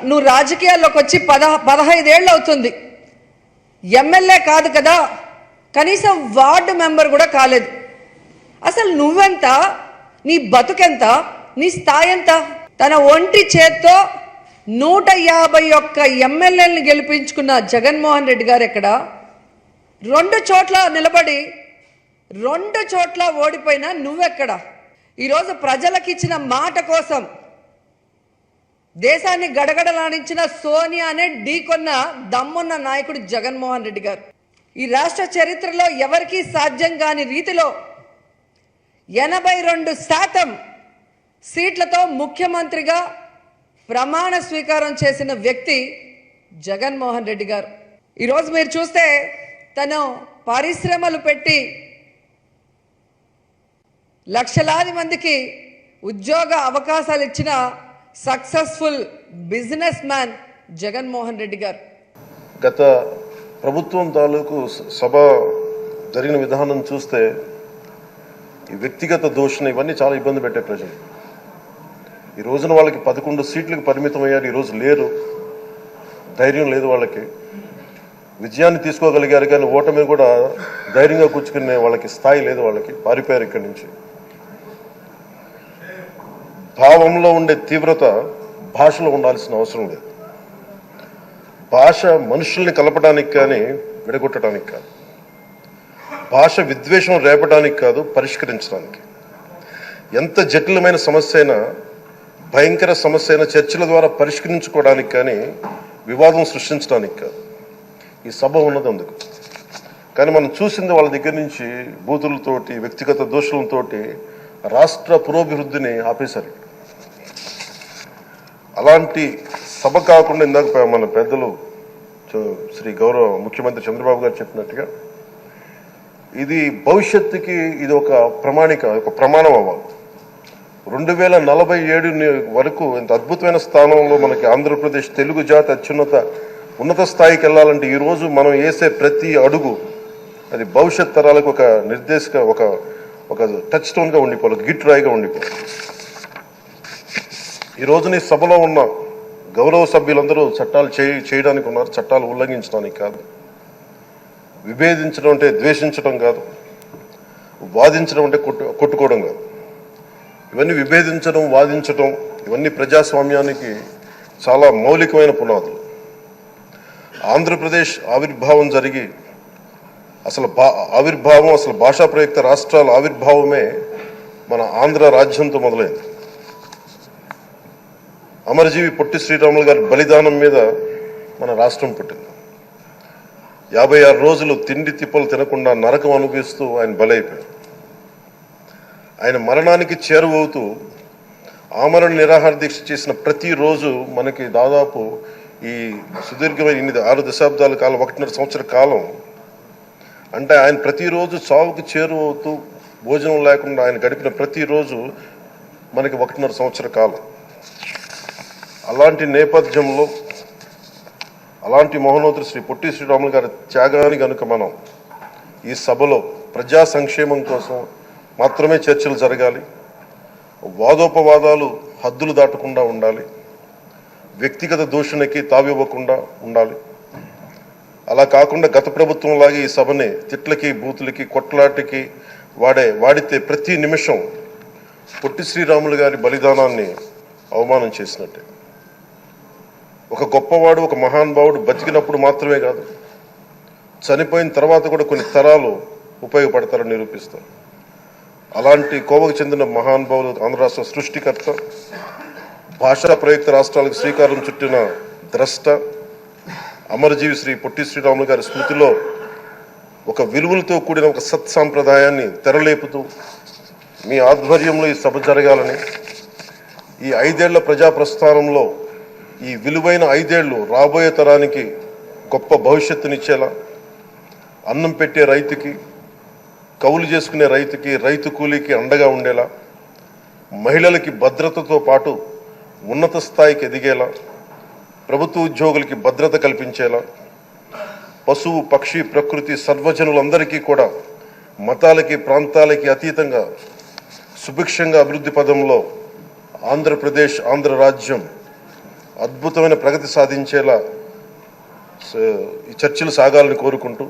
నువ్వు రాజకీయాల్లోకి వచ్చి 15 ఏళ్ళు అవుతుంది. ఎమ్మెల్యే కాదు కదా, కనీసం వార్డు మెంబర్ కూడా కాలేదు. అసలు నువ్వెంత, నీ బతుకెంత, నీ స్థాయి ఎంత? తన ఒంటి చేత్తో 151 ఎమ్మెల్యేలను గెలిపించుకున్న జగన్మోహన్ రెడ్డి గారు ఎక్కడ? 2 చోట్ల నిలబడి 2 చోట్ల ఓడిపోయినా నువ్వెక్కడ? ఈరోజు ప్రజలకు ఇచ్చిన మాట కోసం దేశాన్ని గడగడలాడించిన సోనియానే ఢీకొన్న దమ్మున్న నాయకుడు జగన్మోహన్ రెడ్డి గారు. ఈ రాష్ట్ర చరిత్రలో ఎవరికీ సాధ్యం కాని రీతిలో 82% సీట్లతో ముఖ్యమంత్రిగా ప్రమాణ స్వీకారం చేసిన వ్యక్తి జగన్మోహన్ రెడ్డి గారు. ఈరోజు మీరు చూస్తే తను పరిశ్రమలు పెట్టి లక్షలాది మందికి ఉద్యోగ అవకాశాలు ఇచ్చిన successful business man Jaganmohan Reddy గారు. గత ప్రభుత్వం తాలూకు సభ జరిగిన విధానం చూస్తే ఈ వ్యక్తిగత దూషణ ఇవన్నీ చాలా ఇబ్బంది పెట్టే ప్రజలు. ఈ రోజున వాళ్ళకి 11 సీట్లకు పరిమితం అయ్యారు. ఈరోజు లేరు, ధైర్యం లేదు వాళ్ళకి. విజయాన్ని తీసుకోగలిగారు కానీ ఓటమిని కూడా ధైర్యంగా కూర్చుకునే వాళ్ళకి స్థాయి లేదు. వాళ్ళకి పారిపోయారు ఇక్కడి నుంచి. భావంలో ఉండే తీవ్రత భాషలో ఉండాల్సిన అవసరం లేదు. భాష మనుషుల్ని కలపడానికి కానీ విడగొట్టడానికి కాదు. భాష విద్వేషం రేపడానికి కాదు, పరిష్కరించడానికి. ఎంత జటిలమైన సమస్య అయినా, భయంకర సమస్య అయినా చర్చల ద్వారా పరిష్కరించుకోవడానికి కానీ వివాదం సృష్టించడానికి కాదు. ఈ సభ ఉన్నది అందుకు. కానీ మనం చూసింది వాళ్ళ దగ్గర నుంచి బూతులతోటి, వ్యక్తిగత దోషులతోటి రాష్ట్ర పురోభివృద్ధిని ఆపేశారు. అలాంటి సభ కాకుండా ఇందాక మన పెద్దలు శ్రీ గౌరవ ముఖ్యమంత్రి చంద్రబాబు గారు చెప్పినట్టుగా ఇది భవిష్యత్తుకి ఇది ఒక ప్రమాణం అవ్వాలి. 2047 వరకు ఇంత అద్భుతమైన స్థానంలో మనకి ఆంధ్రప్రదేశ్ తెలుగు జాతి ఉన్నత స్థాయికి వెళ్ళాలంటే ఈరోజు మనం వేసే ప్రతి అడుగు అది భవిష్యత్ తరాలకు ఒక నిర్దేశక ఒక టచ్ స్టోన్గా ఉండిపోవాలి, ఒక గిట్ రాయిగా ఉండిపోవాలి. ఈ రోజున ఈ సభలో ఉన్న గౌరవ సభ్యులందరూ చట్టాలు చేయడానికి ఉన్నారు, చట్టాలు ఉల్లంఘించడానికి కాదు. విభేదించడం అంటే ద్వేషించడం కాదు, వాదించడం అంటే కొట్టుకోవడం కాదు. ఇవన్నీ విభేదించడం, వాదించడం ఇవన్నీ ప్రజాస్వామ్యానికి చాలా మౌలికమైన పునాదులు. ఆంధ్రప్రదేశ్ ఆవిర్భావం జరిగి అసలు భాషా ప్రయుక్త రాష్ట్రాల ఆవిర్భావమే మన ఆంధ్ర రాజ్యంతో మొదలైంది. అమరజీవి పొట్టి శ్రీరాములు గారి బలిదానం మీద మన రాష్ట్రం పుట్టింది. 56 రోజులు తిండి తిప్పలు తినకుండా నరకం అనుభవిస్తూ ఆయన బలైపోయారు. ఆయన మరణానికి చేరువవుతూ ఆమరణ నిరాహార దీక్ష చేసిన ప్రతిరోజు మనకి దాదాపు ఈ సుదీర్ఘమైన 6 దశాబ్దాల కాలం, 1.5 సంవత్సర కాలం అంటే ఆయన ప్రతిరోజు చావుకు చేరువవుతూ భోజనం లేకుండా ఆయన గడిపిన ప్రతిరోజు మనకి 1.5 సంవత్సర కాలం. అలాంటి నేపథ్యంలో అలాంటి మహోన్నతుడు శ్రీ పొట్టి శ్రీరాములు గారి త్యాగాన్ని కనుక మనం ఈ సభలో ప్రజా సంక్షేమం కోసం మాత్రమే చర్చలు జరగాలి. వాదోపవాదాలు హద్దులు దాటకుండా ఉండాలి. వ్యక్తిగత దూషణకి తావివ్వకుండా ఉండాలి. అలా కాకుండా గత ప్రభుత్వం లాగే ఈ సభని తిట్లకి, బూతులకి, కొట్లాటికి వాడితే ప్రతి నిమిషం పొట్టి శ్రీరాములు గారి బలిదానాన్ని అవమానం చేసినట్టే. ఒక గొప్పవాడు, ఒక మహానుభావుడు బతికినప్పుడు మాత్రమే కాదు, చనిపోయిన తర్వాత కూడా కొన్ని తరాలు ఉపయోగపడతారని నిరూపిస్తారు. అలాంటి కోవకు చెందిన మహానుభావులు ఆంధ్ర రాష్ట్ర సృష్టికర్త, భాషా ప్రయుక్త రాష్ట్రాలకు శ్రీకారం చుట్టిన ద్రష్ట, అమరజీవి శ్రీ పొట్టి శ్రీరాములు గారి స్మృతిలో ఒక విలువలతో కూడిన ఒక సత్సాంప్రదాయాన్ని తెరలేపుతూ మీ ఆధ్వర్యంలో ఈ సభ జరగాలని, ఈ 5 ఏళ్ల ప్రజాప్రస్థానంలో ఈ విలువైన 5 ఏళ్ళు రాబోయే తరానికి గొప్ప భవిష్యత్తునిచ్చేలా, అన్నం పెట్టే రైతుకి, కౌలు చేసుకునే రైతుకి, రైతు కూలీకి అండగా ఉండేలా, మహిళలకి భద్రతతో పాటు ఉన్నత స్థాయికి ఎదిగేలా, ప్రభుత్వ ఉద్యోగులకి భద్రత కల్పించేలా, పశువు, పక్షి, ప్రకృతి సర్వజనులందరికీ కూడా మతాలకి, ప్రాంతాలకి అతీతంగా సుభిక్షంగా అభివృద్ధి పదంలో ఆంధ్రప్రదేశ్, ఆంధ్ర రాజ్యం అద్భుతమైన ప్రగతి సాధించేలా ఈ చర్చలు సాగాలని కోరుకుంటూ